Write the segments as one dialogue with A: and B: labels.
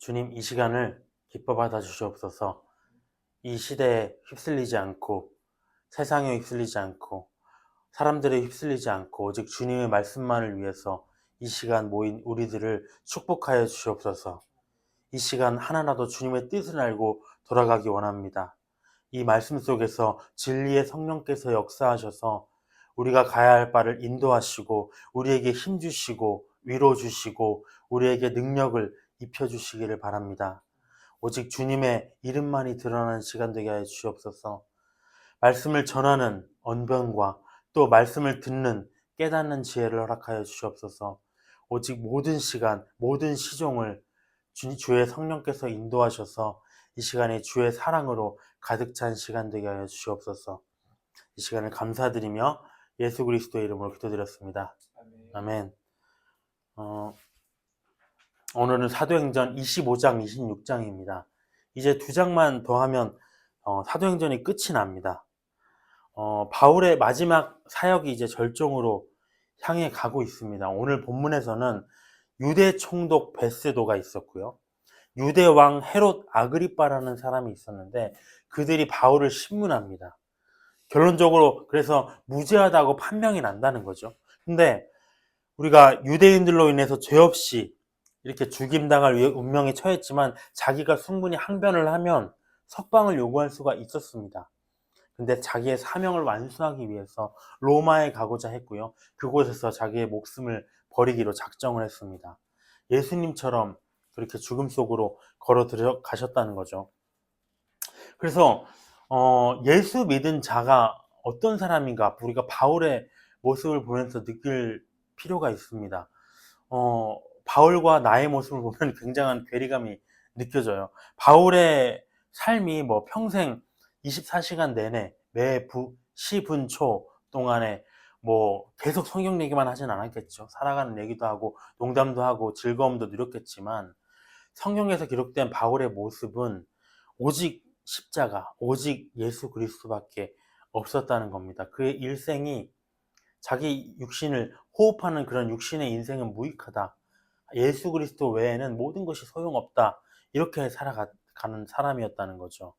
A: 주님, 이 시간을 기뻐 받아 주시옵소서. 이 시대에 휩쓸리지 않고, 세상에 휩쓸리지 않고, 사람들에 휩쓸리지 않고 오직 주님의 말씀만을 위해서 이 시간 모인 우리들을 축복하여 주시옵소서. 이 시간 하나라도 주님의 뜻을 알고 돌아가기 원합니다. 이 말씀 속에서 진리의 성령께서 역사하셔서 우리가 가야 할 바를 인도하시고 우리에게 힘 주시고 위로 주시고 우리에게 능력을 입혀 주시기를 바랍니다. 오직 주님의 이름만이 드러나는 시간 되게 하여 주시옵소서. 말씀을 전하는 언변과 또 말씀을 듣는 깨닫는 지혜를 허락하여 주시옵소서. 오직 모든 시간, 모든 시종을 주의 성령께서 인도하셔서 이 시간에 주의 사랑으로 가득 찬 시간 되게 하여 주시옵소서. 이 시간을 감사드리며 예수 그리스도의 이름으로 기도드렸습니다. 아멘. 오늘은 사도행전 25장, 26장입니다. 이제 2장만 더 하면 사도행전이 끝이 납니다. 바울의 마지막 사역이 이제 절정으로 향해 가고 있습니다. 오늘 본문에서는 유대 총독 베스도가 있었고요. 유대 왕 헤롯 아그리빠라는 사람이 있었는데 그들이 바울을 신문합니다. 결론적으로 그래서 무죄하다고 판명이 난다는 거죠. 근데 우리가 유대인들로 인해서 죄 없이 이렇게 죽임당할 운명에 처했지만 자기가 충분히 항변을 하면 석방을 요구할 수가 있었습니다. 근데 자기의 사명을 완수하기 위해서 로마에 가고자 했고요. 그곳에서 자기의 목숨을 버리기로 작정을 했습니다. 예수님처럼 그렇게 죽음 속으로 걸어 들어가셨다는 거죠. 그래서 예수 믿은 자가 어떤 사람인가 우리가 바울의 모습을 보면서 느낄 필요가 있습니다. 바울과 나의 모습을 보면 굉장한 괴리감이 느껴져요. 바울의 삶이 뭐 평생 24시간 내내 매 시분초 동안에 뭐 계속 성경 얘기만 하진 않았겠죠. 살아가는 얘기도 하고 농담도 하고 즐거움도 누렸겠지만 성경에서 기록된 바울의 모습은 오직 십자가, 오직 예수 그리스도밖에 없었다는 겁니다. 그의 일생이 자기 육신을 호흡하는 그런 육신의 인생은 무익하다. 예수 그리스도 외에는 모든 것이 소용없다. 이렇게 살아가는 사람이었다는 거죠.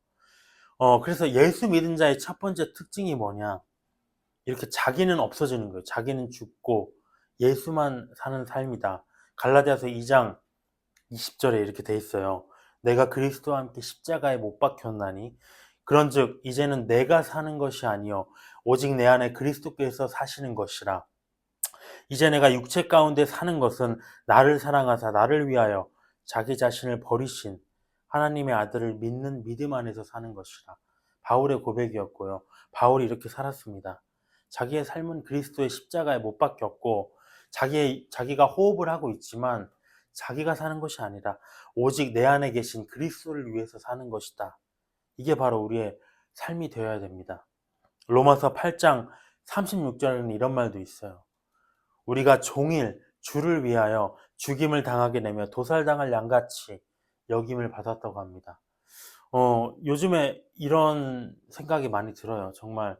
A: 그래서 예수 믿은 자의 첫 번째 특징이 뭐냐? 이렇게 자기는 없어지는 거예요. 자기는 죽고 예수만 사는 삶이다. 갈라디아서 2장 20절에 이렇게 돼 있어요. 내가 그리스도와 함께 십자가에 못 박혔나니 그런즉 이제는 내가 사는 것이 아니요 오직 내 안에 그리스도께서 사시는 것이라. 이제 내가 육체 가운데 사는 것은 나를 사랑하사 나를 위하여 자기 자신을 버리신 하나님의 아들을 믿는 믿음 안에서 사는 것이라. 바울의 고백이었고요. 바울이 이렇게 살았습니다. 자기의 삶은 그리스도의 십자가에 못 박혔고 자기가 호흡을 하고 있지만 자기가 사는 것이 아니라 오직 내 안에 계신 그리스도를 위해서 사는 것이다. 이게 바로 우리의 삶이 되어야 됩니다. 로마서 8장 36절에는 이런 말도 있어요. 우리가 종일 주를 위하여 죽임을 당하게 되며 도살당할 양같이 여김을 받았다고 합니다. 요즘에 이런 생각이 많이 들어요. 정말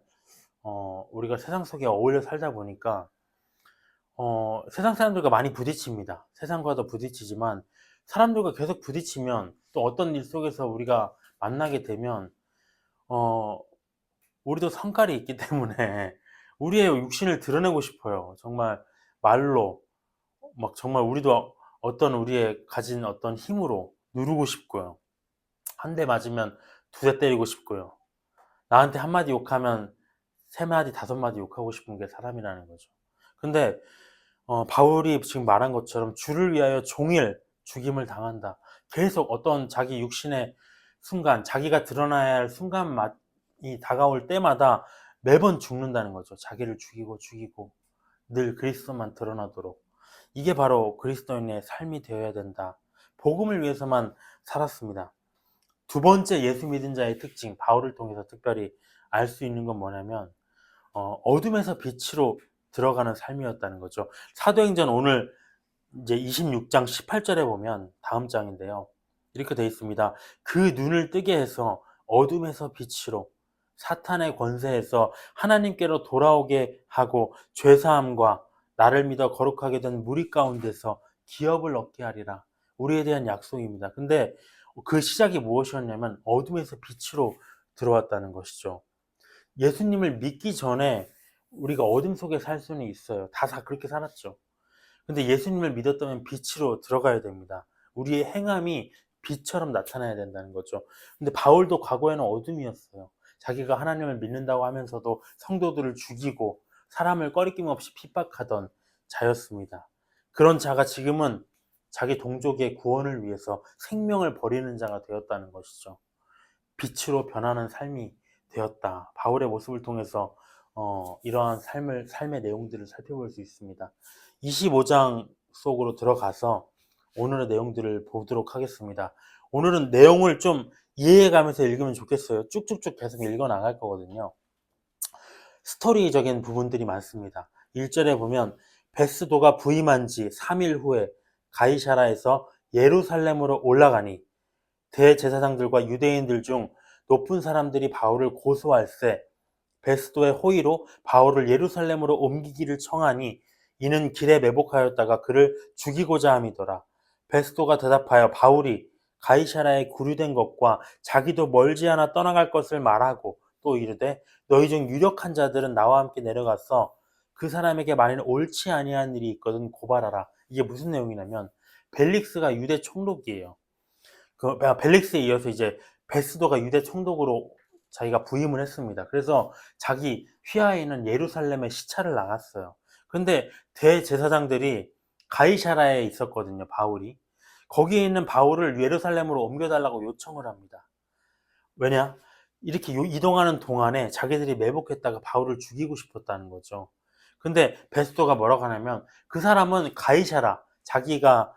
A: 우리가 세상 속에 어울려 살다 보니까 세상 사람들과 많이 부딪힙니다. 세상과도 부딪히지만 사람들과 계속 부딪히면 또 어떤 일 속에서 우리가 만나게 되면 우리도 성깔이 있기 때문에 우리의 육신을 드러내고 싶어요. 정말 말로 막 정말 우리도 어떤 우리의 가진 어떤 힘으로 누르고 싶고요. 한 대 맞으면 2대 때리고 싶고요. 나한테 한마디 욕하면 3마디, 5마디 욕하고 싶은 게 사람이라는 거죠. 근데 바울이 지금 말한 것처럼 주를 위하여 종일 죽임을 당한다. 계속 어떤 자기 육신의 순간, 자기가 드러나야 할 순간이 다가올 때마다 매번 죽는다는 거죠. 자기를 죽이고 늘 그리스도만 드러나도록. 이게 바로 그리스도인의 삶이 되어야 된다. 복음을 위해서만 살았습니다. 두 번째 예수 믿은 자의 특징, 바울을 통해서 특별히 알 수 있는 건 뭐냐면 어둠에서 빛으로 들어가는 삶이었다는 거죠. 사도행전 오늘 이제 26장 18절에 보면 다음 장인데요. 이렇게 되어 있습니다. 그 눈을 뜨게 해서 어둠에서 빛으로 사탄의 권세에서 하나님께로 돌아오게 하고 죄사함과 나를 믿어 거룩하게 된 무리 가운데서 기업을 얻게 하리라. 우리에 대한 약속입니다. 근데 그 시작이 무엇이었냐면 어둠에서 빛으로 들어왔다는 것이죠. 예수님을 믿기 전에 우리가 어둠 속에 살 수는 있어요. 다 그렇게 살았죠. 근데 예수님을 믿었다면 빛으로 들어가야 됩니다. 우리의 행함이 빛처럼 나타나야 된다는 거죠. 근데 바울도 과거에는 어둠이었어요. 자기가 하나님을 믿는다고 하면서도 성도들을 죽이고 사람을 꺼리낌 없이 핍박하던 자였습니다. 그런 자가 지금은 자기 동족의 구원을 위해서 생명을 버리는 자가 되었다는 것이죠. 빛으로 변하는 삶이 되었다. 바울의 모습을 통해서 이러한 삶의 내용들을 살펴볼 수 있습니다. 25장 속으로 들어가서 오늘의 내용들을 보도록 하겠습니다. 오늘은 내용을 좀 이해해가면서 읽으면 좋겠어요. 쭉쭉쭉 계속 읽어 나갈 거거든요. 스토리적인 부분들이 많습니다. 1절에 보면 베스도가 부임한 지 3일 후에 가이사라에서 예루살렘으로 올라가니 대제사장들과 유대인들 중 높은 사람들이 바울을 고소할세 베스도의 호의로 바울을 예루살렘으로 옮기기를 청하니 이는 길에 매복하였다가 그를 죽이고자 함이더라. 베스도가 대답하여 바울이 가이사라에 구류된 것과 자기도 멀지 않아 떠나갈 것을 말하고 또 이르되 너희 중 유력한 자들은 나와 함께 내려가서 그 사람에게 만일 옳지 아니한 일이 있거든 고발하라. 이게 무슨 내용이냐면 벨릭스가 유대 총독이에요. 그 벨릭스에 이어서 이제 베스도가 유대 총독으로 자기가 부임을 했습니다. 그래서 자기 휘하에 있는 예루살렘에 시차를 나갔어요. 근데 대제사장들이 가이사라에 있었거든요, 바울이. 거기에 있는 바울을 예루살렘으로 옮겨달라고 요청을 합니다. 왜냐? 이렇게 이동하는 동안에 자기들이 매복했다가 바울을 죽이고 싶었다는 거죠. 근데 베스도가 뭐라고 하냐면 그 사람은 가이사라, 자기가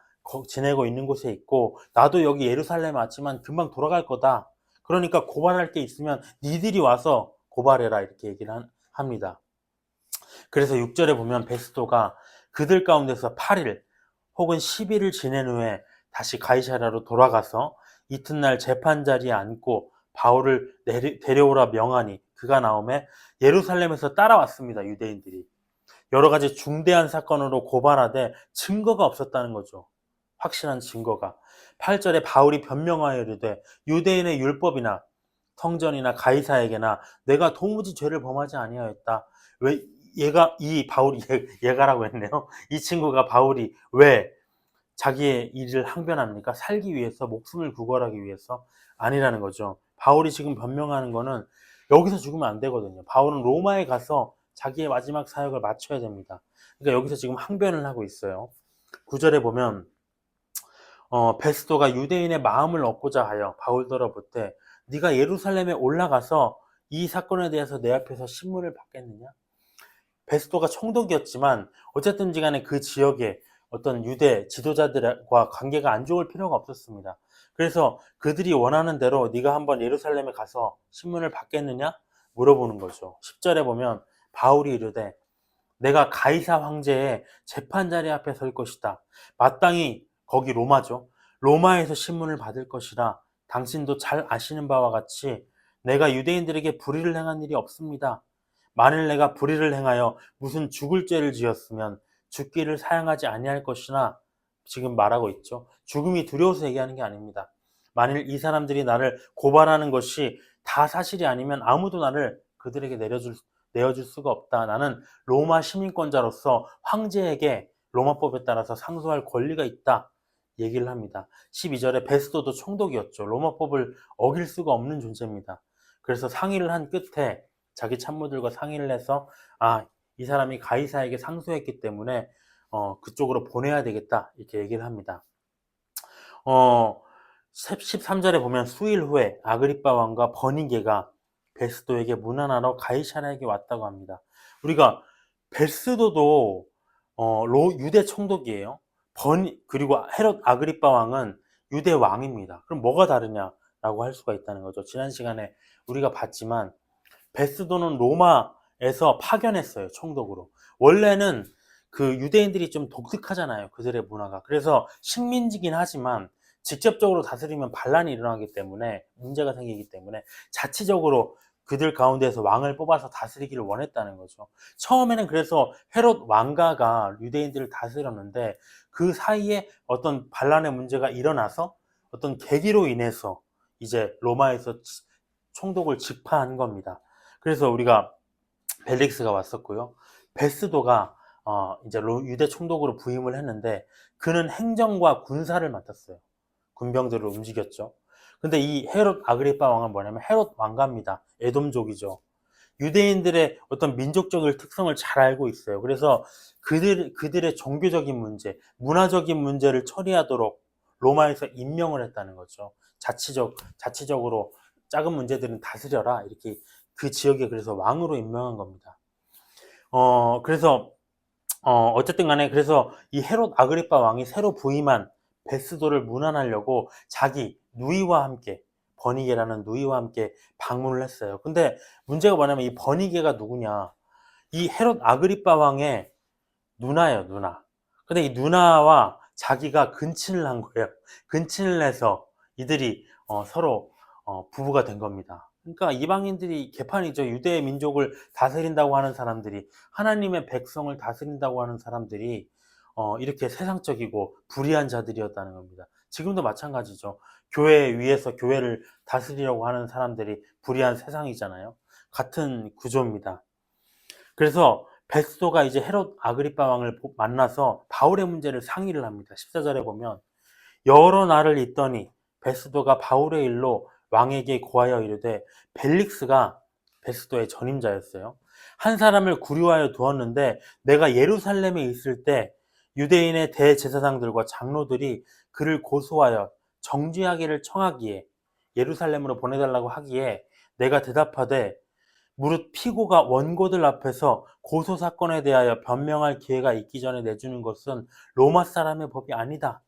A: 지내고 있는 곳에 있고 나도 여기 예루살렘에 왔지만 금방 돌아갈 거다. 그러니까 고발할 게 있으면 니들이 와서 고발해라 이렇게 얘기를 합니다. 그래서 6절에 보면 베스도가 그들 가운데서 8일 혹은 10일을 지낸 후에 다시 가이사라로 돌아가서 이튿날 재판 자리에 앉고 바울을 데려오라 명하니 그가 나오매 예루살렘에서 따라왔습니다. 유대인들이. 여러 가지 중대한 사건으로 고발하되 증거가 없었다는 거죠. 확실한 증거가. 8절에 바울이 변명하여 이르되 유대인의 율법이나 성전이나 가이사에게나 내가 도무지 죄를 범하지 아니하였다. 왜 이 바울이 얘가라고 했네요. 이 친구가 바울이 왜 자기의 일을 항변합니까? 살기 위해서, 목숨을 구걸하기 위해서 아니라는 거죠. 바울이 지금 변명하는 거는 여기서 죽으면 안 되거든요. 바울은 로마에 가서 자기의 마지막 사역을 마쳐야 됩니다. 그러니까 여기서 지금 항변을 하고 있어요. 9절에 보면 베스도가 유대인의 마음을 얻고자 하여 바울더러 보되 네가 예루살렘에 올라가서 이 사건에 대해서 내 앞에서 신문을 받겠느냐? 베스도가 총독이었지만 어쨌든지 간에 그 지역에 어떤 유대 지도자들과 관계가 안 좋을 필요가 없었습니다. 그래서 그들이 원하는 대로 네가 한번 예루살렘에 가서 신문을 받겠느냐? 물어보는 거죠. 10절에 보면 바울이 이르되 내가 가이사 황제의 재판 자리 앞에 설 것이다. 마땅히 거기 로마죠. 로마에서 신문을 받을 것이라 당신도 잘 아시는 바와 같이 내가 유대인들에게 불의를 행한 일이 없습니다. 만일 내가 불의를 행하여 무슨 죽을 죄를 지었으면 죽기를 사양하지 아니할 것이나 지금 말하고 있죠. 죽음이 두려워서 얘기하는 게 아닙니다. 만일 이 사람들이 나를 고발하는 것이 다 사실이 아니면 아무도 나를 그들에게 내어줄 수가 없다. 나는 로마 시민권자로서 황제에게 로마법에 따라서 상소할 권리가 있다. 얘기를 합니다. 12절에 베스도도 총독이었죠. 로마법을 어길 수가 없는 존재입니다. 그래서 상의를 한 끝에 자기 참모들과 상의를 해서 이 사람이 가이사에게 상소했기 때문에 그쪽으로 보내야 되겠다 이렇게 얘기를 합니다. 13절에 보면 수일 후에 아그리빠 왕과 버니게가 베스도에게 문안하러 가이사라에게 왔다고 합니다. 우리가 베스도도 유대 총독이에요. 그리고 헤롯 아그리빠 왕은 유대 왕입니다. 그럼 뭐가 다르냐라고 할 수가 있다는 거죠. 지난 시간에 우리가 봤지만 베스도는 로마에서 파견했어요. 총독으로. 원래는 그 유대인들이 좀 독특하잖아요. 그들의 문화가. 그래서 식민지긴 하지만 직접적으로 다스리면 반란이 일어나기 때문에 문제가 생기기 때문에 자치적으로 그들 가운데에서 왕을 뽑아서 다스리기를 원했다는 거죠. 처음에는 그래서 헤롯 왕가가 유대인들을 다스렸는데 그 사이에 어떤 반란의 문제가 일어나서 어떤 계기로 인해서 이제 로마에서 총독을 직파한 겁니다. 그래서 우리가 벨릭스가 왔었고요. 베스도가 이제 유대 총독으로 부임을 했는데 그는 행정과 군사를 맡았어요. 군병들을 움직였죠. 근데 이 헤롯 아그리파 왕은 뭐냐면 헤롯 왕가입니다. 에돔족이죠. 유대인들의 어떤 민족적인 특성을 잘 알고 있어요. 그래서 그들의 종교적인 문제, 문화적인 문제를 처리하도록 로마에서 임명을 했다는 거죠. 자치적으로 작은 문제들은 다스려라. 이렇게 그 지역에 그래서 왕으로 임명한 겁니다. 그래서 어쨌든 간에 그래서 이 헤롯 아그리파 왕이 새로 부임한 베스도를 문안하려고 자기 누이와 함께 버니게라는 누이와 함께 방문을 했어요. 근데 문제가 뭐냐면 이 버니게가 누구냐? 이 헤롯 아그리파 왕의 누나예요, 누나. 근데 이 누나와 자기가 근친을 한 거예요. 근친을 해서 이들이 서로 부부가 된 겁니다. 그러니까 이방인들이 개판이죠. 유대 민족을 다스린다고 하는 사람들이, 하나님의 백성을 다스린다고 하는 사람들이 이렇게 세상적이고 불의한 자들이었다는 겁니다. 지금도 마찬가지죠. 교회 위에서 교회를 다스리려고 하는 사람들이 불의한 세상이잖아요. 같은 구조입니다. 그래서 베스도가 이제 헤롯 아그리파 왕을 만나서 바울의 문제를 상의를 합니다. 14절에 보면 여러 날을 있더니 베스도가 바울의 일로 왕에게 고하여 이르되, 벨릭스가 베스도의 전임자였어요. 한 사람을 구류하여 두었는데 내가 예루살렘에 있을 때 유대인의 대제사장들과 장로들이 그를 고소하여 정죄하기를 청하기에, 예루살렘으로 보내달라고 하기에 내가 대답하되, 무릇 피고가 원고들 앞에서 고소 사건에 대하여 변명할 기회가 있기 전에 내주는 것은 로마 사람의 법이 아니다.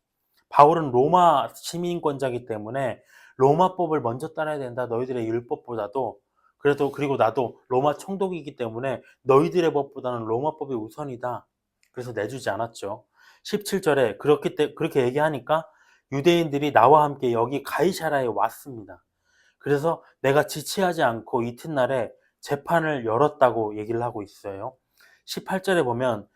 A: 바울은 로마 시민권자이기 때문에 로마법을 먼저 따라야 된다. 너희들의 율법보다도. 그리고 나도 로마 총독이기 때문에 너희들의 법보다는 로마법이 우선이다. 그래서 내주지 않았죠. 17절에 그렇게 얘기하니까 유대인들이 나와 함께 여기 가이사라에 왔습니다. 그래서 내가 지체하지 않고 이튿날에 재판을 열었다고 얘기를 하고 있어요. 18절에 보면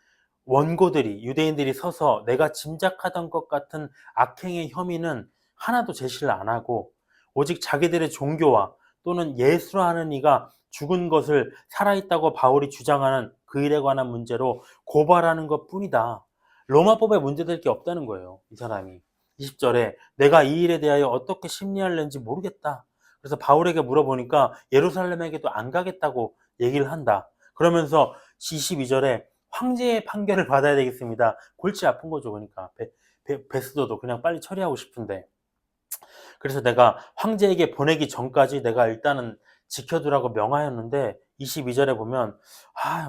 A: 원고들이, 유대인들이 서서 내가 짐작하던 것 같은 악행의 혐의는 하나도 제시를 안 하고 오직 자기들의 종교와 또는 예수라 하는 이가 죽은 것을 살아있다고 바울이 주장하는 그 일에 관한 문제로 고발하는 것 뿐이다. 로마법에 문제될 게 없다는 거예요, 이 사람이. 20절에 내가 이 일에 대하여 어떻게 심리할는지 모르겠다. 그래서 바울에게 물어보니까 예루살렘에게도 안 가겠다고 얘기를 한다. 그러면서 22절에 황제의 판결을 받아야 되겠습니다. 골치 아픈 거죠. 그러니까 베스도도 그냥 빨리 처리하고 싶은데, 그래서 내가 황제에게 보내기 전까지 내가 일단은 지켜두라고 명하였는데 22절에 보면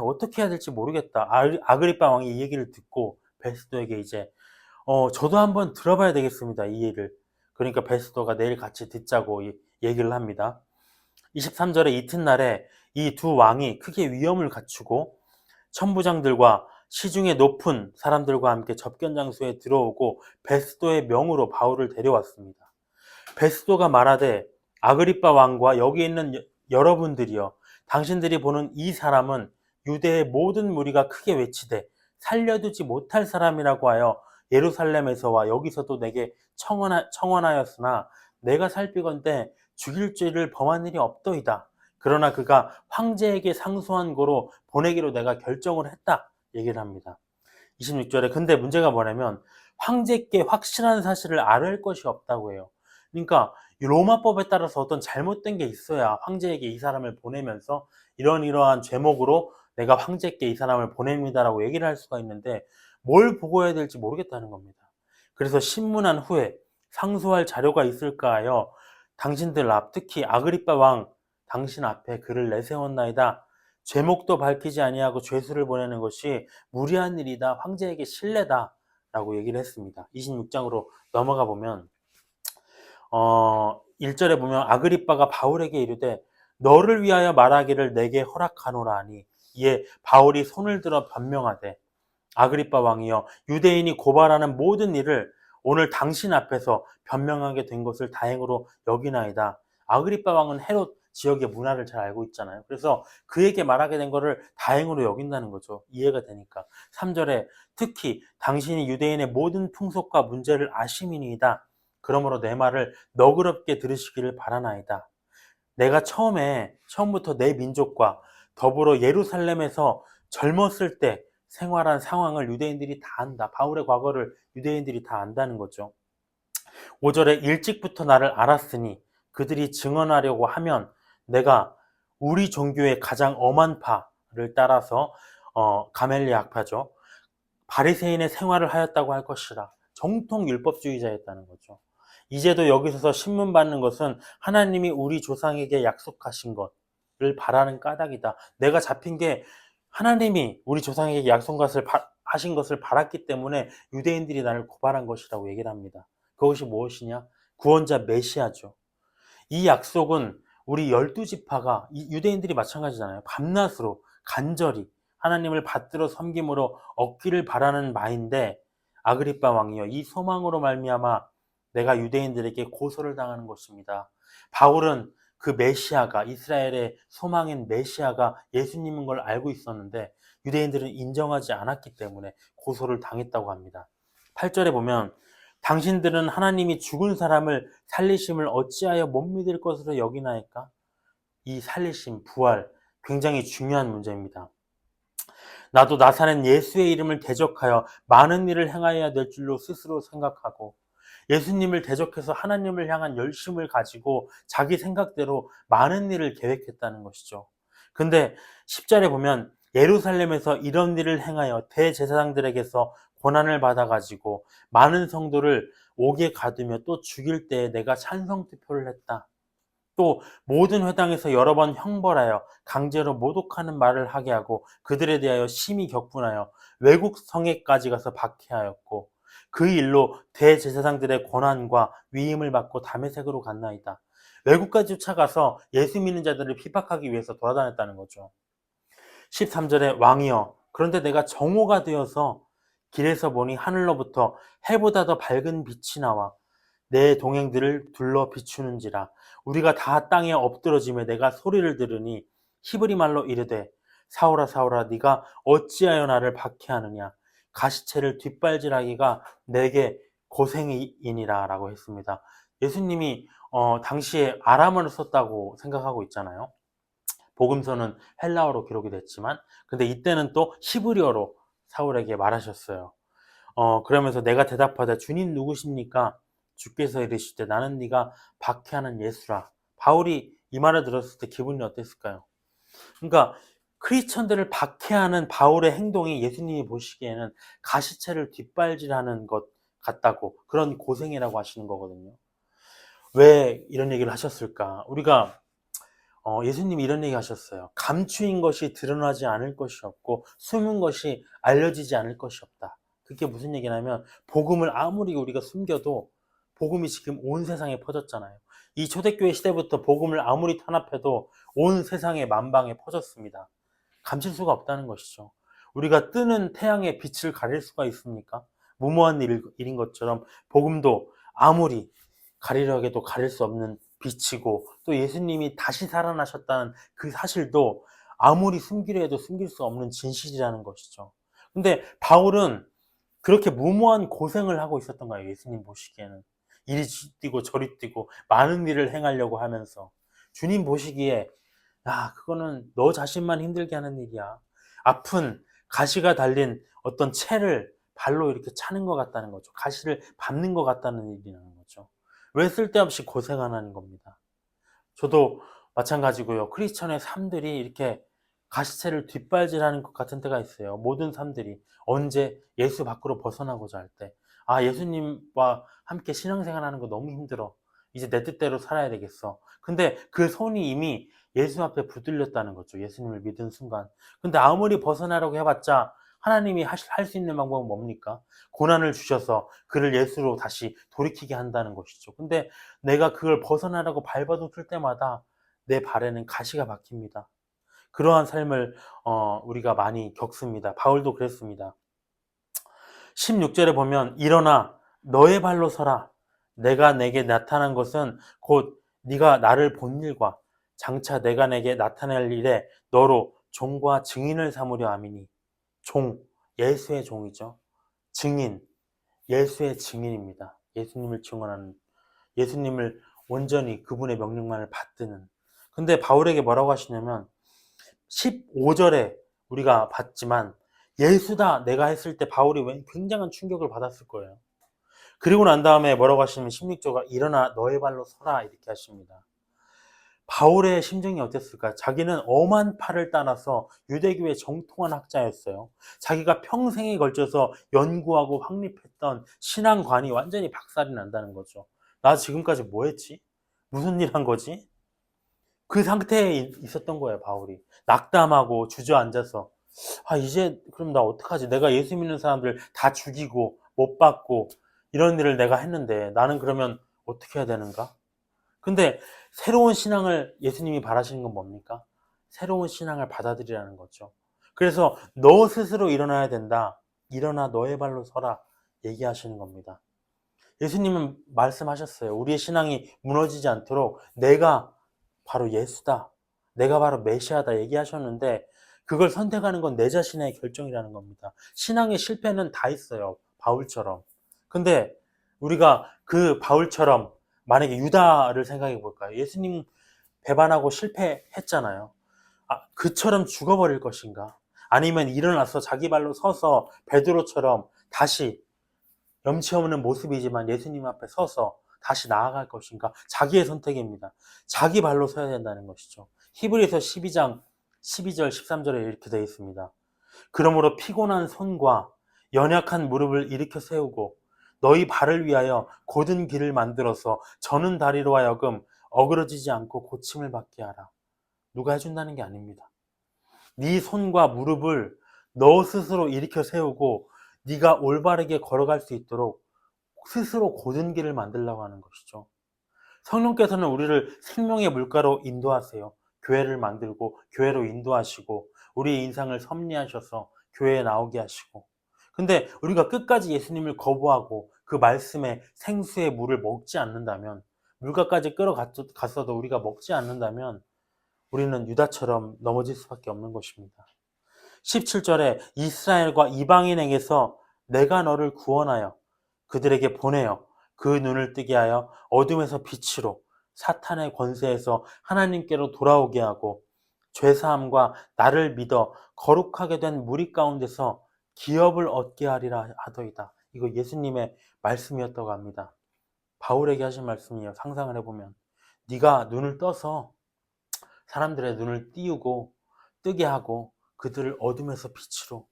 A: 어떻게 해야 될지 모르겠다. 아그리파 왕이 이 얘기를 듣고 베스도에게 이제 저도 한번 들어봐야 되겠습니다. 이 얘기를. 그러니까 베스도가 내일 같이 듣자고 얘기를 합니다. 23절에 이튿날에 이 두 왕이 크게 위험을 갖추고 천부장들과 시중에 높은 사람들과 함께 접견 장소에 들어오고 베스도의 명으로 바울을 데려왔습니다. 베스도가 말하되, 아그리빠 왕과 여기 있는 여러분들이여, 당신들이 보는 이 사람은 유대의 모든 무리가 크게 외치되 살려두지 못할 사람이라고 하여 예루살렘에서와 여기서도 내게 청원하였으나 내가 살피건대 죽일 죄를 범한 일이 없더이다. 그러나 그가 황제에게 상소한 고로 보내기로 내가 결정을 했다. 얘기를 합니다. 26절에 근데 문제가 뭐냐면 황제께 확실한 사실을 알을 것이 없다고 해요. 그러니까 로마법에 따라서 어떤 잘못된 게 있어야 황제에게 이 사람을 보내면서 이러한 죄목으로 내가 황제께 이 사람을 보냅니다라고 얘기를 할 수가 있는데 뭘 보고해야 될지 모르겠다는 겁니다. 그래서 신문한 후에 상소할 자료가 있을까 하여 당신들 앞, 특히 아그리빠 왕 당신 앞에 글을 내세웠나이다. 죄목도 밝히지 아니하고 죄수를 보내는 것이 무리한 일이다. 황제에게 신뢰다. 라고 얘기를 했습니다. 26장으로 넘어가 보면 1절에 보면 아그리빠가 바울에게 이르되 너를 위하여 말하기를 내게 허락하노라 하니 이에 바울이 손을 들어 변명하되 아그리빠 왕이여, 유대인이 고발하는 모든 일을 오늘 당신 앞에서 변명하게 된 것을 다행으로 여기나이다. 아그리빠 왕은 헤롯 지역의 문화를 잘 알고 있잖아요. 그래서 그에게 말하게 된 거를 다행으로 여긴다는 거죠. 이해가 되니까. 3절에 특히 당신이 유대인의 모든 풍속과 문제를 아심이니이다. 그러므로 내 말을 너그럽게 들으시기를 바라나이다. 내가 처음부터 내 민족과 더불어 예루살렘에서 젊었을 때 생활한 상황을 유대인들이 다 안다. 바울의 과거를 유대인들이 다 안다는 거죠. 5절에 일찍부터 나를 알았으니 그들이 증언하려고 하면 내가 우리 종교의 가장 엄한 파를 따라서 가멜리아 학파죠. 바리새인의 생활을 하였다고 할 것이라. 정통 율법주의자였다는 거죠. 이제도 여기서 신문 받는 것은 하나님이 우리 조상에게 약속하신 것을 바라는 까닭이다. 내가 잡힌 게 하나님이 우리 조상에게 하신 것을 바랐기 때문에 유대인들이 나를 고발한 것이라고 얘기를 합니다. 그것이 무엇이냐? 구원자 메시아죠. 이 약속은 우리 12지파가 유대인들이 마찬가지잖아요. 밤낮으로 간절히 하나님을 받들어 섬김으로 얻기를 바라는 바인데 아그리빠 왕이여 이 소망으로 말미암아 내가 유대인들에게 고소를 당하는 것입니다. 바울은 그 메시아가 이스라엘의 소망인 메시아가 예수님인 걸 알고 있었는데 유대인들은 인정하지 않았기 때문에 고소를 당했다고 합니다. 8절에 보면 당신들은 하나님이 죽은 사람을 살리심을 어찌하여 못 믿을 것으로 여기나이까? 이 살리심, 부활 굉장히 중요한 문제입니다. 나도 나사렛 예수의 이름을 대적하여 많은 일을 행하여야 될 줄로 스스로 생각하고 예수님을 대적해서 하나님을 향한 열심을 가지고 자기 생각대로 많은 일을 계획했다는 것이죠. 근데 10절에 보면 예루살렘에서 이런 일을 행하여 대제사장들에게서 고난을 받아가지고 많은 성도를 옥에 가두며 또 죽일 때에 내가 찬성 투표를 했다. 또 모든 회당에서 여러 번 형벌하여 강제로 모독하는 말을 하게 하고 그들에 대하여 심히 격분하여 외국 성에까지 가서 박해하였고 그 일로 대제사장들의 권한과 위임을 받고 다메섹으로 갔나이다. 외국까지 쫓아가서 예수 믿는 자들을 핍박하기 위해서 돌아다녔다는 거죠. 13절에 왕이여 그런데 내가 정오가 되어서 길에서 보니 하늘로부터 해보다 더 밝은 빛이 나와 내 동행들을 둘러 비추는지라. 우리가 다 땅에 엎드러짐에 내가 소리를 들으니 히브리 말로 이르되 사울아 사울아 네가 어찌하여 나를 박해하느냐 가시체를 뒷발질하기가 내게 고생이니라 라고 했습니다. 예수님이 당시에 아람어를 썼다고 생각하고 있잖아요. 복음서는 헬라어로 기록이 됐지만 근데 이때는 또 히브리어로 사울에게 말하셨어요. 그러면서 내가 대답하되 주님 누구십니까? 주께서 이르시되 나는 네가 박해하는 예수라. 바울이 이 말을 들었을 때 기분이 어땠을까요? 그러니까 크리스천들을 박해하는 바울의 행동이 예수님이 보시기에는 가시체를 뒷발질하는 것 같다고 그런 고생이라고 하시는 거거든요. 왜 이런 얘기를 하셨을까? 우리가 예수님이 이런 얘기 하셨어요. 감추인 것이 드러나지 않을 것이 없고 숨은 것이 알려지지 않을 것이 없다. 그게 무슨 얘기냐면 복음을 아무리 우리가 숨겨도 복음이 지금 온 세상에 퍼졌잖아요. 이 초대교회 시대부터 복음을 아무리 탄압해도 온 세상에 만방에 퍼졌습니다. 감출 수가 없다는 것이죠. 우리가 뜨는 태양의 빛을 가릴 수가 있습니까? 무모한 일인 것처럼 복음도 아무리 가리려 해도 가릴 수 없는 빛이고 또 예수님이 다시 살아나셨다는 그 사실도 아무리 숨기려 해도 숨길 수 없는 진실이라는 것이죠. 근데 바울은 그렇게 무모한 고생을 하고 있었던 거예요. 예수님 보시기에는. 이리 뛰고 저리 뛰고 많은 일을 행하려고 하면서 주님 보시기에 그거는 너 자신만 힘들게 하는 일이야. 아픈 가시가 달린 어떤 채를 발로 이렇게 차는 것 같다는 거죠. 가시를 밟는 것 같다는 일이라는 거죠. 왜 쓸데없이 고생하는 겁니다. 저도 마찬가지고요. 크리스천의 삶들이 이렇게 가시체를 뒷발질하는 것 같은 때가 있어요. 모든 삶들이 언제 예수 밖으로 벗어나고자 할 때, 예수님과 함께 신앙생활하는 거 너무 힘들어. 이제 내 뜻대로 살아야 되겠어. 근데 그 손이 이미 예수 앞에 붙들렸다는 거죠. 예수님을 믿은 순간. 근데 아무리 벗어나려고 해봤자 하나님이 할 수 있는 방법은 뭡니까? 고난을 주셔서 그를 예수로 다시 돌이키게 한다는 것이죠. 근데 내가 그걸 벗어나려고 발버둥 때마다 내 발에는 가시가 박힙니다. 그러한 삶을 우리가 많이 겪습니다. 바울도 그랬습니다. 16절에 보면 일어나 너의 발로 서라. 내가 내게 나타난 것은 곧 네가 나를 본 일과 장차 내가 내게 나타낼 일에 너로 종과 증인을 삼으려 함이니. 종, 예수의 종이죠. 증인, 예수의 증인입니다. 예수님을 증언하는, 예수님을 온전히 그분의 명령만을 받드는. 근데 바울에게 뭐라고 하시냐면 15절에 우리가 봤지만 예수다 내가 했을 때 바울이 굉장한 충격을 받았을 거예요. 그리고 난 다음에 뭐라고 하시냐면 16절가 일어나 너의 발로 서라 이렇게 하십니다. 바울의 심정이 어땠을까? 자기는 엄한 팔을 따라서 유대교의 정통한 학자였어요. 자기가 평생에 걸쳐서 연구하고 확립했던 신앙관이 완전히 박살이 난다는 거죠. 나 지금까지 뭐 했지? 무슨 일 한 거지? 그 상태에 있었던 거예요, 바울이. 낙담하고 주저앉아서. 이제 그럼 나 어떡하지? 내가 예수 믿는 사람들 다 죽이고 못 받고 이런 일을 내가 했는데 나는 그러면 어떻게 해야 되는가? 근데 새로운 신앙을 예수님이 바라시는 건 뭡니까? 새로운 신앙을 받아들이라는 거죠. 그래서 너 스스로 일어나야 된다. 일어나 너의 발로 서라. 얘기하시는 겁니다. 예수님은 말씀하셨어요. 우리의 신앙이 무너지지 않도록 내가 바로 예수다. 내가 바로 메시아다 얘기하셨는데 그걸 선택하는 건 내 자신의 결정이라는 겁니다. 신앙의 실패는 다 있어요. 바울처럼. 근데 우리가 그 바울처럼 만약에 유다를 생각해 볼까요? 예수님 배반하고 실패했잖아요. 그처럼 죽어버릴 것인가? 아니면 일어나서 자기 발로 서서 베드로처럼 다시 염치 없는 모습이지만 예수님 앞에 서서 다시 나아갈 것인가? 자기의 선택입니다. 자기 발로 서야 된다는 것이죠. 히브리서 12장 12절 13절에 이렇게 되어 있습니다. 그러므로 피곤한 손과 연약한 무릎을 일으켜 세우고 너희 발을 위하여 곧은 길을 만들어서 저는 다리로 하여금 어그러지지 않고 고침을 받게 하라. 누가 해준다는 게 아닙니다. 네 손과 무릎을 너 스스로 일으켜 세우고 네가 올바르게 걸어갈 수 있도록 스스로 곧은 길을 만들려고 하는 것이죠. 성령께서는 우리를 생명의 물가로 인도하세요. 교회를 만들고 교회로 인도하시고 우리의 인상을 섭리하셔서 교회에 나오게 하시고. 근데 우리가 끝까지 예수님을 거부하고 그 말씀에 생수의 물을 먹지 않는다면, 물가까지 끌어갔어도 우리가 먹지 않는다면 우리는 유다처럼 넘어질 수밖에 없는 것입니다. 17절에 이스라엘과 이방인에게서 내가 너를 구원하여 그들에게 보내어 그 눈을 뜨게 하여 어둠에서 빛으로 사탄의 권세에서 하나님께로 돌아오게 하고 죄사함과 나를 믿어 거룩하게 된 무리 가운데서 기업을 얻게 하리라 하더이다. 이거 예수님의 말씀이었다고 합니다. 바울에게 하신 말씀이에요. 상상을 해보면 네가 눈을 떠서 사람들의 눈을 띄우고 뜨게 하고 그들을 어둠에서 빛으로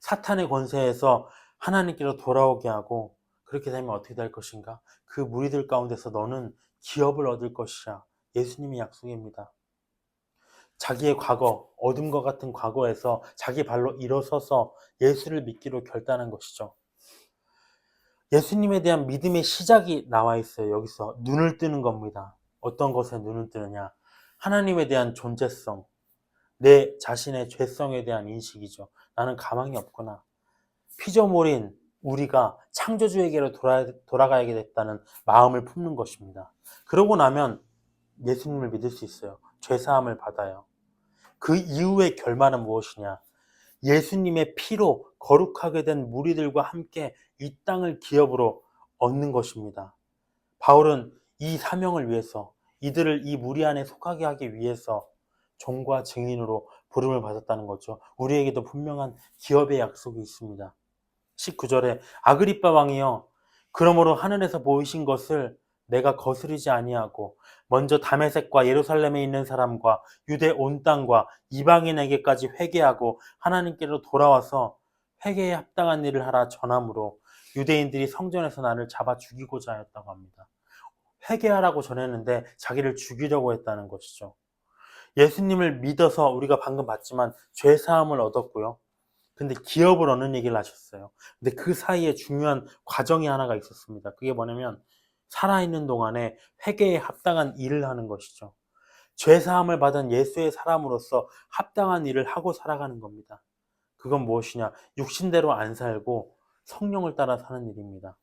A: 사탄의 권세에서 하나님께로 돌아오게 하고, 그렇게 되면 어떻게 될 것인가? 그 무리들 가운데서 너는 기업을 얻을 것이야. 예수님의 약속입니다. 자기의 과거, 어둠과 같은 과거에서 자기 발로 일어서서 예수를 믿기로 결단한 것이죠. 예수님에 대한 믿음의 시작이 나와 있어요. 여기서 눈을 뜨는 겁니다. 어떤 것에 눈을 뜨느냐? 하나님에 대한 존재성, 내 자신의 죄성에 대한 인식이죠. 나는 가망이 없구나. 피조물인 우리가 창조주에게로 돌아가야 됐다는 마음을 품는 것입니다. 그러고 나면 예수님을 믿을 수 있어요. 죄사함을 받아요. 그 이후의 결말은 무엇이냐? 예수님의 피로 거룩하게 된 무리들과 함께 이 땅을 기업으로 얻는 것입니다. 바울은 이 사명을 위해서, 이들을 이 무리 안에 속하게 하기 위해서 종과 증인으로 부름을 받았다는 거죠. 우리에게도 분명한 기업의 약속이 있습니다. 19절에 아그리빠 왕이여, 그러므로 하늘에서 보이신 것을 내가 거스르지 아니하고 먼저 다메섹과 예루살렘에 있는 사람과 유대 온 땅과 이방인에게까지 회개하고 하나님께로 돌아와서 회개에 합당한 일을 하라 전함으로 유대인들이 성전에서 나를 잡아 죽이고자 하였다고 합니다. 회개하라고 전했는데 자기를 죽이려고 했다는 것이죠. 예수님을 믿어서 우리가 방금 봤지만 죄사함을 얻었고요. 근데 기업을 얻는 얘기를 하셨어요. 근데 그 사이에 중요한 과정이 하나가 있었습니다. 그게 뭐냐면 살아있는 동안에 회개에 합당한 일을 하는 것이죠. 죄사함을 받은 예수의 사람으로서 합당한 일을 하고 살아가는 겁니다. 그건 무엇이냐? 육신대로 안 살고 성령을 따라 사는 일입니다.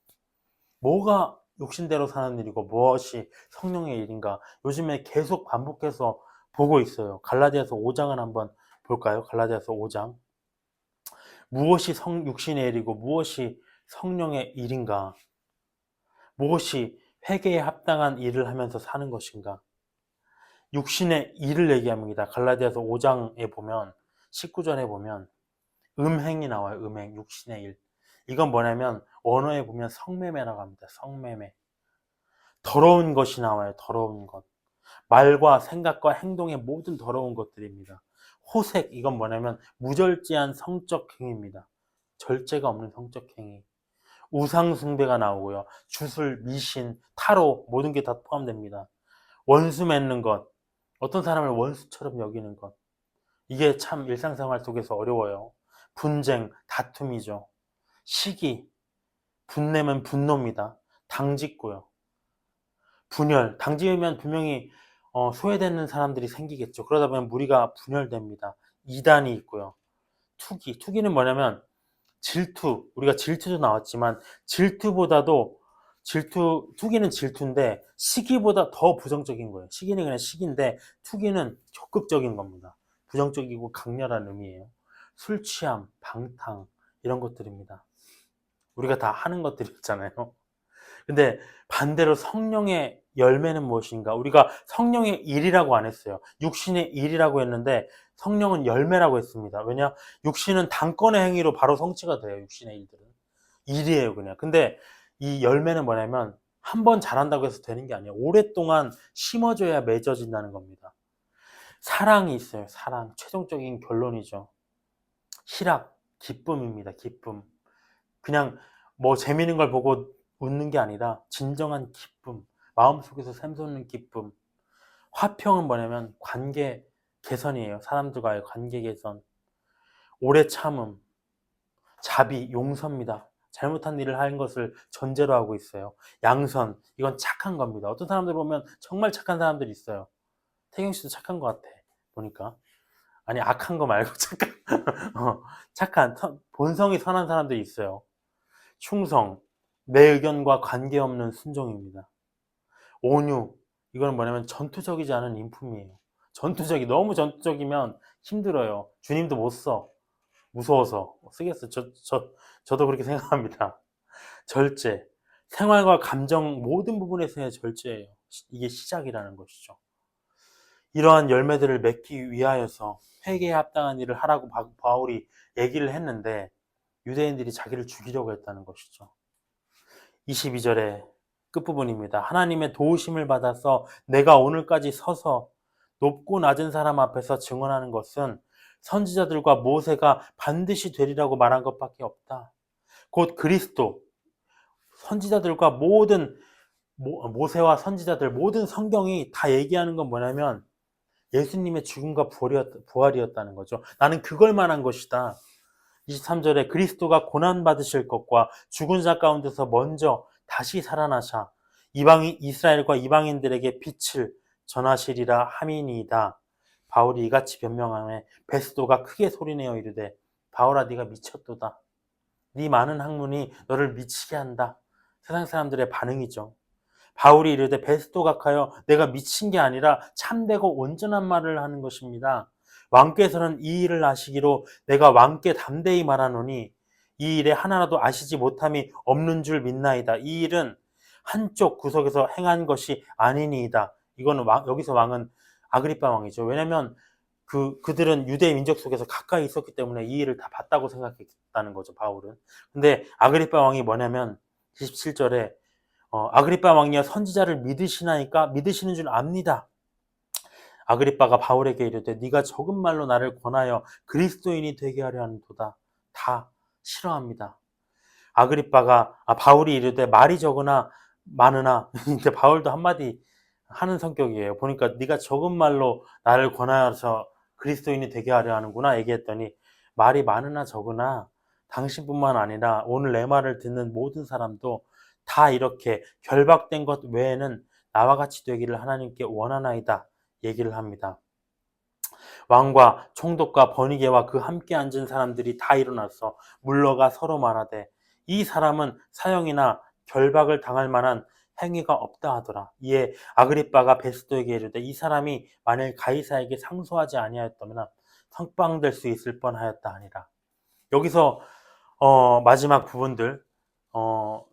A: 뭐가 육신대로 사는 일이고 무엇이 성령의 일인가? 요즘에 계속 반복해서 보고 있어요. 갈라디아서 5장을 한번 볼까요? 갈라디아서 5장. 무엇이 육신의 일이고 무엇이 성령의 일인가? 무엇이 회개에 합당한 일을 하면서 사는 것인가? 육신의 일을 얘기합니다. 갈라디아서 5장에 보면 19절에 보면 음행이 나와요. 음행, 육신의 일. 이건 뭐냐면 언어에 보면 성매매라고 합니다. 성매매. 더러운 것이 나와요. 더러운 것. 말과 생각과 행동의 모든 더러운 것들입니다. 호색, 이건 뭐냐면 무절제한 성적 행위입니다. 절제가 없는 성적 행위. 우상 숭배가 나오고요. 주술, 미신, 타로 모든 게 다 포함됩니다. 원수 맺는 것, 어떤 사람을 원수처럼 여기는 것. 이게 참 일상생활 속에서 어려워요. 분쟁, 다툼이죠. 시기, 분내면 분노입니다. 당짓고요. 분열, 당지으면 분명히 소외되는 사람들이 생기겠죠. 그러다 보면 무리가 분열됩니다. 이단이 있고요. 투기는 뭐냐면 질투, 우리가 질투도 나왔지만 투기는 질투인데 시기보다 더 부정적인 거예요. 시기는 그냥 시기인데 투기는 적극적인 겁니다. 부정적이고 강렬한 의미예요. 술 취함, 방탕 이런 것들입니다. 우리가 다 하는 것들이 있잖아요. 근데 반대로 성령의 열매는 무엇인가? 우리가 성령의 일이라고 안 했어요. 육신의 일이라고 했는데 성령은 열매라고 했습니다. 왜냐? 육신은 단건의 행위로 바로 성취가 돼요. 육신의 일들은. 일이에요, 그냥. 근데 이 열매는 뭐냐면 한 번 잘한다고 해서 되는 게 아니에요. 오랫동안 심어줘야 맺어진다는 겁니다. 사랑이 있어요. 사랑. 최종적인 결론이죠. 희락, 기쁨입니다. 기쁨. 그냥 뭐 재미있는 걸 보고 웃는 게 아니라 진정한 기쁨, 마음속에서 샘솟는 기쁨. 화평은 뭐냐면 관계 개선이에요. 사람들과의 관계 개선. 오래 참음, 자비, 용서입니다. 잘못한 일을 하는 것을 전제로 하고 있어요. 양선, 이건 착한 겁니다. 어떤 사람들 보면 정말 착한 사람들이 있어요. 태경 씨도 착한 것 같아, 보니까. 아니, 악한 거 말고 착한, 본성이 선한 사람들이 있어요. 충성, 내 의견과 관계없는 순종입니다. 온유, 이건 뭐냐면 전투적이지 않은 인품이에요. 너무 전투적이면 힘들어요. 주님도 못 써. 무서워서 쓰겠어요. 저도 그렇게 생각합니다. 절제, 생활과 감정 모든 부분에서의 절제예요. 이게 시작이라는 것이죠. 이러한 열매들을 맺기 위하여서 회개에 합당한 일을 하라고 바울이 얘기를 했는데 유대인들이 자기를 죽이려고 했다는 것이죠. 22절의 끝부분입니다. 하나님의 도우심을 받아서 내가 오늘까지 서서 높고 낮은 사람 앞에서 증언하는 것은 선지자들과 모세가 반드시 되리라고 말한 것밖에 없다. 곧 그리스도, 선지자들과 모세와 선지자들 모든 성경이 다 얘기하는 건 뭐냐면 예수님의 죽음과 부활이었다는 거죠. 나는 그걸 말한 것이다. 23절에 그리스도가 고난받으실 것과 죽은 자 가운데서 먼저 다시 살아나사 이스라엘과 이방인들에게 빛을 전하시리라 함이니이다. 바울이 이같이 변명하며 베스도가 크게 소리내어 이르되 바울아 네가 미쳤도다. 네 많은 학문이 너를 미치게 한다. 세상 사람들의 반응이죠. 바울이 이르되 베스도가 하여 내가 미친 게 아니라 참되고 온전한 말을 하는 것입니다. 왕께서는 이 일을 아시기로 내가 왕께 담대히 말하노니 이 일에 하나라도 아시지 못함이 없는 줄 믿나이다. 이 일은 한쪽 구석에서 행한 것이 아니니이다. 이거는 여기서 왕은 아그리빠 왕이죠. 왜냐하면 그들은 유대 민족 속에서 가까이 있었기 때문에 이 일을 다 봤다고 생각했다는 거죠. 바울은. 근데 아그리빠 왕이 뭐냐면 27절에 아그리빠 왕이여 선지자를 믿으시나이까? 믿으시는 줄 압니다. 아그리빠가 바울에게 이르되 네가 적은 말로 나를 권하여 그리스도인이 되게 하려 하는도다. 다 싫어합니다. 바울이 이르되 말이 적으나 많으나 이제 바울도 한마디 하는 성격이에요. 보니까 네가 적은 말로 나를 권하여서 그리스도인이 되게 하려 하는구나 얘기했더니 말이 많으나 적으나 당신뿐만 아니라 오늘 내 말을 듣는 모든 사람도 다 이렇게 결박된 것 외에는 나와 같이 되기를 하나님께 원하나이다 얘기를 합니다. 왕과 총독과 번이게와 그 함께 앉은 사람들이 다 일어나서 물러가 서로 말하되 이 사람은 사형이나 결박을 당할 만한 행위가 없다 하더라. 이에 아그리빠가 베스도에게 이르되 이 사람이 만일 가이사에게 상소하지 아니하였다면 석방될 수 있을 뻔하였다 하니라. 여기서 마지막 부분들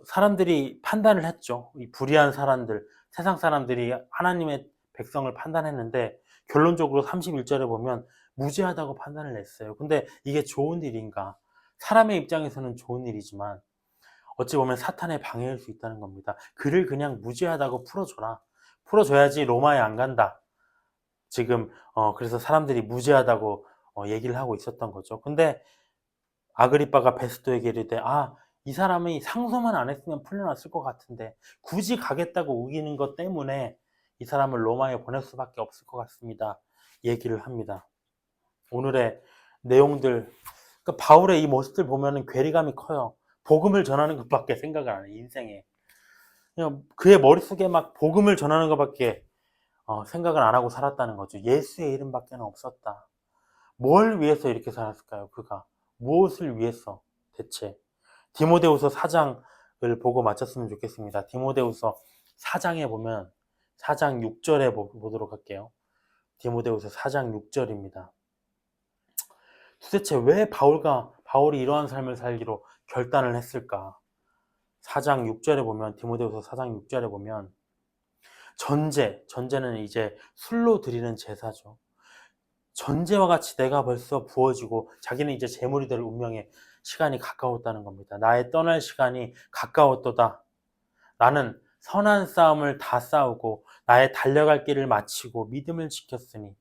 A: 사람들이 판단을 했죠. 이 불의한 사람들, 세상 사람들이 하나님의 백성을 판단했는데 결론적으로 31절에 보면 무죄하다고 판단을 했어요. 근데 이게 좋은 일인가? 사람의 입장에서는 좋은 일이지만 어찌 보면 사탄의 방해일 수 있다는 겁니다. 그를 그냥 무죄하다고 풀어줘라. 풀어줘야지 로마에 안 간다. 지금 그래서 사람들이 무죄하다고 얘기를 하고 있었던 거죠. 근데 아그리빠가 베스도에게 이르되 이 사람이 상소만 안 했으면 풀려났을 것 같은데 굳이 가겠다고 우기는 것 때문에 이 사람을 로마에 보낼 수밖에 없을 것 같습니다. 얘기를 합니다. 오늘의 내용들, 그러니까 바울의 이 모습들 보면은 괴리감이 커요. 복음을 전하는 것밖에 생각을 안 해요, 인생에. 그냥 그의 머릿속에 막 복음을 전하는 것밖에 생각을 안 하고 살았다는 거죠. 예수의 이름밖에 없었다. 뭘 위해서 이렇게 살았을까요? 그가 무엇을 위해서 대체? 디모데후서 4장을 보고 마쳤으면 좋겠습니다. 디모데후서 4장에 보면 4장 6절에 보도록 할게요. 디모데후서 4장 6절입니다. 도대체 왜 바울이 이러한 삶을 살기로 결단을 했을까? 4장 6절에 보면 디모데후서 4장 6절에 보면 전제는 이제 술로 드리는 제사죠. 전제와 같이 내가 벌써 부어지고 자기는 이제 제물이 될 운명의 시간이 가까웠다는 겁니다. 나의 떠날 시간이 가까웠도다. 나는 선한 싸움을 다 싸우고 나의 달려갈 길을 마치고 믿음을 지켰으니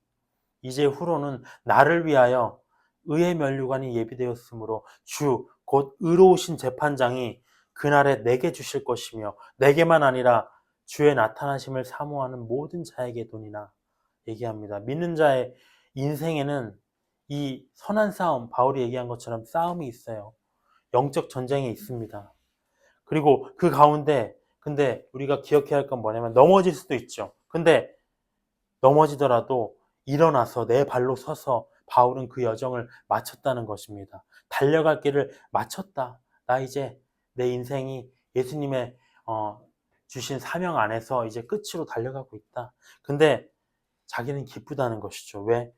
A: 이제 후로는 나를 위하여 의의 면류관이 예비되었으므로 주 곧 의로우신 재판장이 그날에 내게 주실 것이며 내게만 아니라 주의 나타나심을 사모하는 모든 자에게 도니나 얘기합니다. 믿는 자의 인생에는 이 선한 싸움, 바울이 얘기한 것처럼 싸움이 있어요. 영적 전쟁이 있습니다. 그리고 그 가운데 근데 우리가 기억해야 할 건 뭐냐면 넘어질 수도 있죠. 근데 넘어지더라도 일어나서 내 발로 서서 바울은 그 여정을 마쳤다는 것입니다. 달려갈 길을 마쳤다. 나 이제 내 인생이 예수님의 주신 사명 안에서 이제 끝으로 달려가고 있다. 근데 자기는 기쁘다는 것이죠. 왜?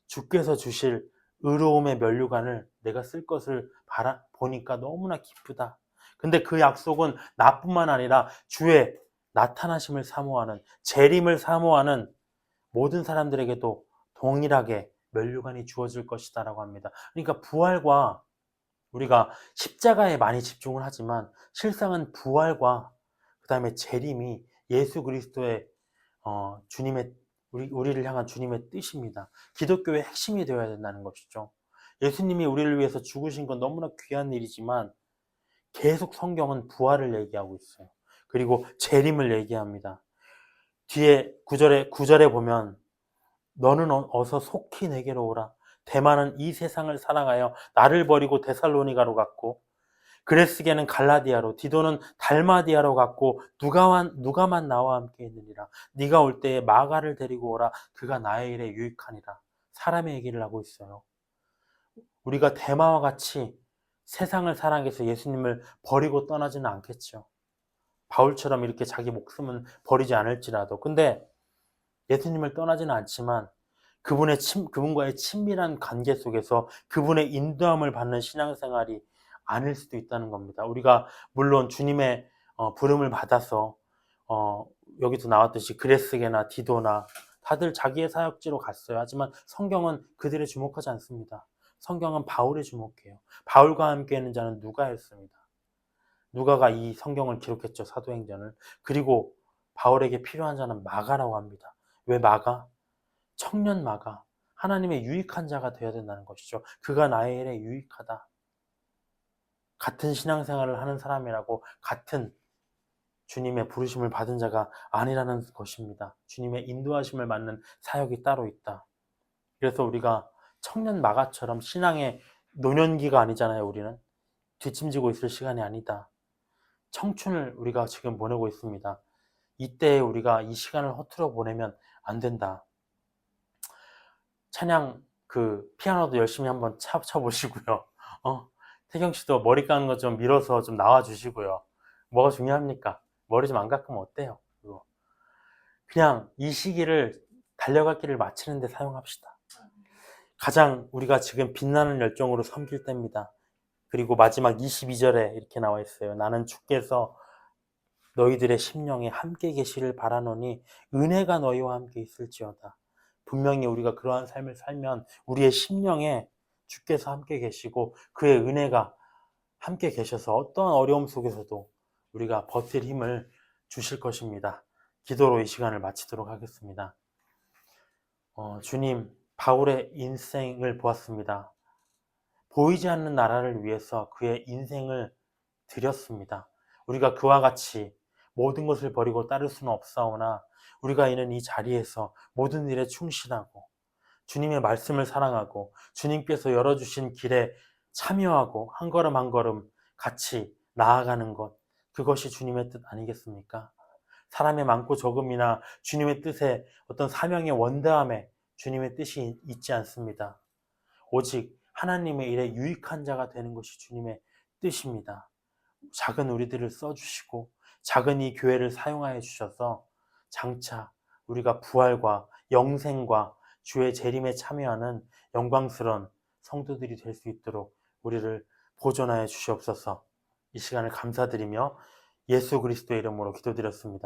A: 주께서 주실 의로움의 면류관을 내가 쓸 것을 보니까 너무나 기쁘다. 근데 그 약속은 나뿐만 아니라 주의 나타나심을 사모하는, 재림을 사모하는 모든 사람들에게도 동일하게 면류관이 주어질 것이다 라고 합니다. 그러니까 부활과 우리가 십자가에 많이 집중을 하지만 실상은 부활과 그 다음에 재림이 예수 그리스도의 주님의 우리를 향한 주님의 뜻입니다. 기독교의 핵심이 되어야 된다는 것이죠. 예수님이 우리를 위해서 죽으신 건 너무나 귀한 일이지만 계속 성경은 부활을 얘기하고 있어요. 그리고 재림을 얘기합니다. 뒤에 9절에 보면 너는 어서 속히 내게로 오라. 대만은 이 세상을 사랑하여 나를 버리고 데살로니가로 갔고 그레스게는 갈라디아로, 디도는 달마디아로 갔고 누가만 나와 함께 있느니라. 네가 올 때에 마가를 데리고 오라. 그가 나의 일에 유익하니라. 사람의 얘기를 하고 있어요. 우리가 대마와 같이 세상을 사랑해서 예수님을 버리고 떠나지는 않겠죠. 바울처럼 이렇게 자기 목숨은 버리지 않을지라도. 근데 예수님을 떠나지는 않지만 그분과의 친밀한 관계 속에서 그분의 인도함을 받는 신앙생활이 아닐 수도 있다는 겁니다. 우리가 물론 주님의 부름을 받아서 여기도 나왔듯이 그레스게나 디도나 다들 자기의 사역지로 갔어요. 하지만 성경은 그들에 주목하지 않습니다. 성경은 바울에 주목해요. 바울과 함께 있는 자는 누가였습니다. 누가가 이 성경을 기록했죠. 사도행전을. 그리고 바울에게 필요한 자는 마가라고 합니다. 왜 마가? 청년 마가. 하나님의 유익한 자가 되어야 된다는 것이죠. 그가 나의 일에 유익하다. 같은 신앙생활을 하는 사람이라고 같은 주님의 부르심을 받은 자가 아니라는 것입니다. 주님의 인도하심을 받는 사역이 따로 있다. 그래서 우리가 청년 마가처럼 신앙의 노년기가 아니잖아요. 우리는 뒷짐지고 있을 시간이 아니다. 청춘을 우리가 지금 보내고 있습니다. 이때 우리가 이 시간을 허투루 보내면 안 된다. 찬양 피아노도 열심히 한번 쳐보시고요. 태경 씨도 머리 깎는 거 좀 밀어서 좀 나와 주시고요. 뭐가 중요합니까? 머리 좀 안 깎으면 어때요? 그거. 그냥 이 시기를 달려갈 길을 마치는 데 사용합시다. 가장 우리가 지금 빛나는 열정으로 섬길 때입니다. 그리고 마지막 22절에 이렇게 나와 있어요. 나는 주께서 너희들의 심령에 함께 계시를 바라노니 은혜가 너희와 함께 있을지어다. 분명히 우리가 그러한 삶을 살면 우리의 심령에 주께서 함께 계시고 그의 은혜가 함께 계셔서 어떠한 어려움 속에서도 우리가 버틸 힘을 주실 것입니다. 기도로 이 시간을 마치도록 하겠습니다. 주님, 바울의 인생을 보았습니다. 보이지 않는 나라를 위해서 그의 인생을 드렸습니다. 우리가 그와 같이 모든 것을 버리고 따를 수는 없사오나 우리가 있는 이 자리에서 모든 일에 충실하고 주님의 말씀을 사랑하고 주님께서 열어주신 길에 참여하고 한 걸음 한 걸음 같이 나아가는 것, 그것이 주님의 뜻 아니겠습니까? 사람의 많고 적음이나 주님의 뜻에 어떤 사명의 원대함에 주님의 뜻이 있지 않습니다. 오직 하나님의 일에 유익한 자가 되는 것이 주님의 뜻입니다. 작은 우리들을 써주시고 작은 이 교회를 사용하여 주셔서 장차 우리가 부활과 영생과 주의 재림에 참여하는 영광스러운 성도들이 될 수 있도록 우리를 보존하여 주시옵소서. 이 시간을 감사드리며 예수 그리스도의 이름으로 기도드렸습니다.